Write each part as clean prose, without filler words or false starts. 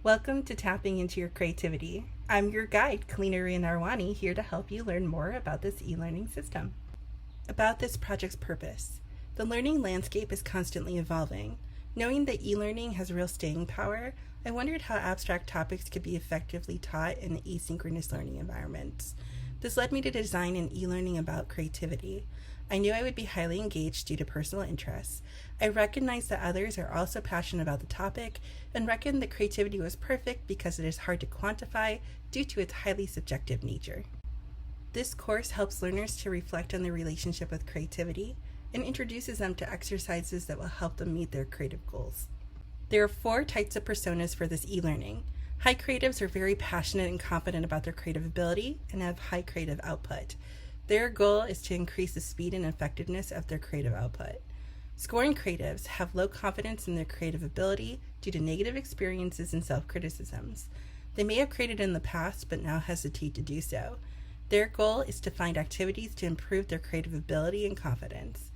Welcome to Tapping into Your Creativity. I'm your guide, Kaleena, Rheeya, and Narwani, here to help you learn more about this e-learning system. About this project's purpose. The learning landscape is constantly evolving. Knowing that e-learning has real staying power, I wondered how abstract topics could be effectively taught in asynchronous learning environments. This led me to design an e-learning about creativity. I knew I would be highly engaged due to personal interests. I recognized that others are also passionate about the topic and reckoned that creativity was perfect because it is hard to quantify due to its highly subjective nature. This course helps learners to reflect on their relationship with creativity and introduces them to exercises that will help them meet their creative goals. There are 4 types of personas for this e-learning. High creatives are very passionate and confident about their creative ability and have high creative output. Their goal is to increase the speed and effectiveness of their creative output. Scoring creatives have low confidence in their creative ability due to negative experiences and self-criticisms. They may have created in the past but now hesitate to do so. Their goal is to find activities to improve their creative ability and confidence.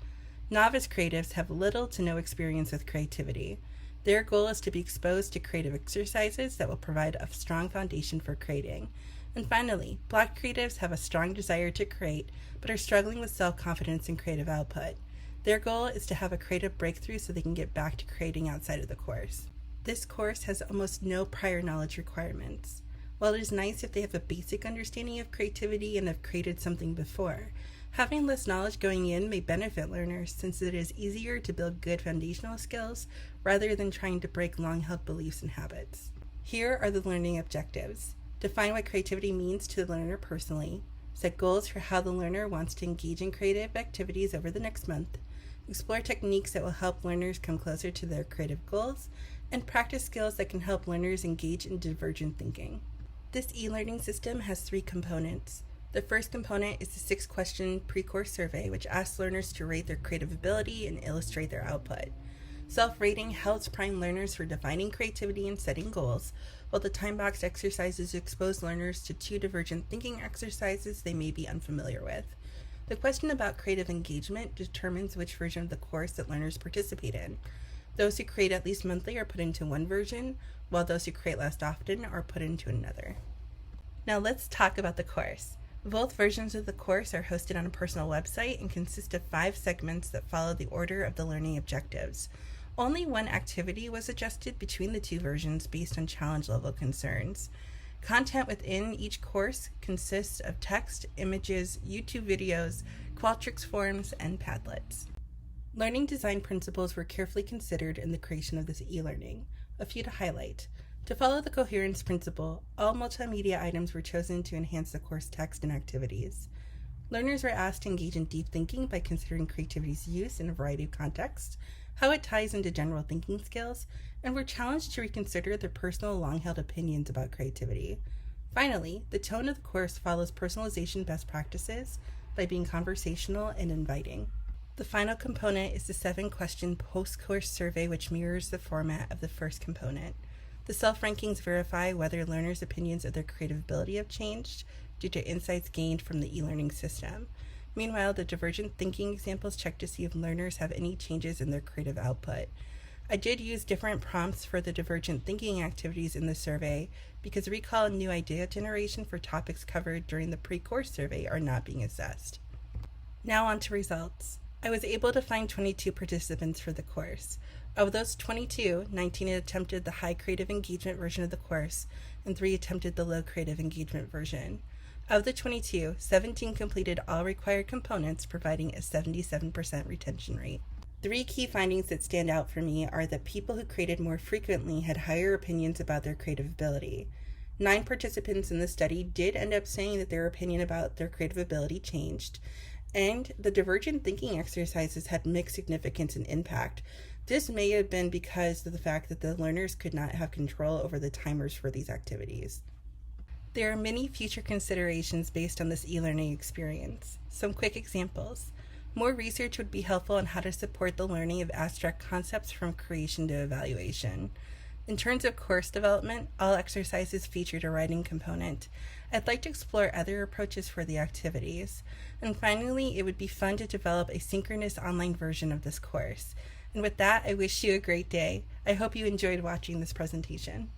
Novice creatives have little to no experience with creativity. Their goal is to be exposed to creative exercises that will provide a strong foundation for creating. And finally, Black creatives have a strong desire to create, but are struggling with self-confidence and creative output. Their goal is to have a creative breakthrough so they can get back to creating outside of the course. This course has almost no prior knowledge requirements. While it is nice if they have a basic understanding of creativity and have created something before, having less knowledge going in may benefit learners since it is easier to build good foundational skills rather than trying to break long-held beliefs and habits. Here are the learning objectives. Define what creativity means to the learner personally. Set goals for how the learner wants to engage in creative activities over the next month. Explore techniques that will help learners come closer to their creative goals. And practice skills that can help learners engage in divergent thinking. This e-learning system has 3 components. The first component is the 6-question pre-course survey, which asks learners to rate their creative ability and illustrate their output. Self-rating helps prime learners for defining creativity and setting goals, while the time-boxed exercises expose learners to 2 divergent thinking exercises they may be unfamiliar with. The question about creative engagement determines which version of the course that learners participate in. Those who create at least monthly are put into one version, while those who create less often are put into another. Now let's talk about the course. Both versions of the course are hosted on a personal website and consist of 5 segments that follow the order of the learning objectives. Only one activity was adjusted between the 2 versions based on challenge level concerns. Content within each course consists of text, images, YouTube videos, Qualtrics forms, and Padlets. Learning design principles were carefully considered in the creation of this e-learning. A few to highlight. To follow the coherence principle, all multimedia items were chosen to enhance the course text and activities. Learners were asked to engage in deep thinking by considering creativity's use in a variety of contexts, how it ties into general thinking skills, and were challenged to reconsider their personal long-held opinions about creativity. Finally, the tone of the course follows personalization best practices by being conversational and inviting. The final component is the 7-question post-course survey, which mirrors the format of the first component. The self-rankings verify whether learners' opinions of their creative ability have changed due to insights gained from the e-learning system. Meanwhile, the divergent thinking examples check to see if learners have any changes in their creative output. I did use different prompts for the divergent thinking activities in the survey because recall and new idea generation for topics covered during the pre-course survey are not being assessed. Now on to results. I was able to find 22 participants for the course. Of those 22, 19 attempted the high creative engagement version of the course, and 3 attempted the low creative engagement version. Of the 22, 17 completed all required components, providing a 77% retention rate. 3 key findings that stand out for me are that people who created more frequently had higher opinions about their creative ability. 9 participants in the study did end up saying that their opinion about their creative ability changed, and the divergent thinking exercises had mixed significance and impact. This may have been because of the fact that the learners could not have control over the timers for these activities. There are many future considerations based on this e-learning experience. Some quick examples. More research would be helpful on how to support the learning of abstract concepts from creation to evaluation. In terms of course development, all exercises featured a writing component. I'd like to explore other approaches for the activities. And finally, it would be fun to develop a synchronous online version of this course. And with that, I wish you a great day. I hope you enjoyed watching this presentation.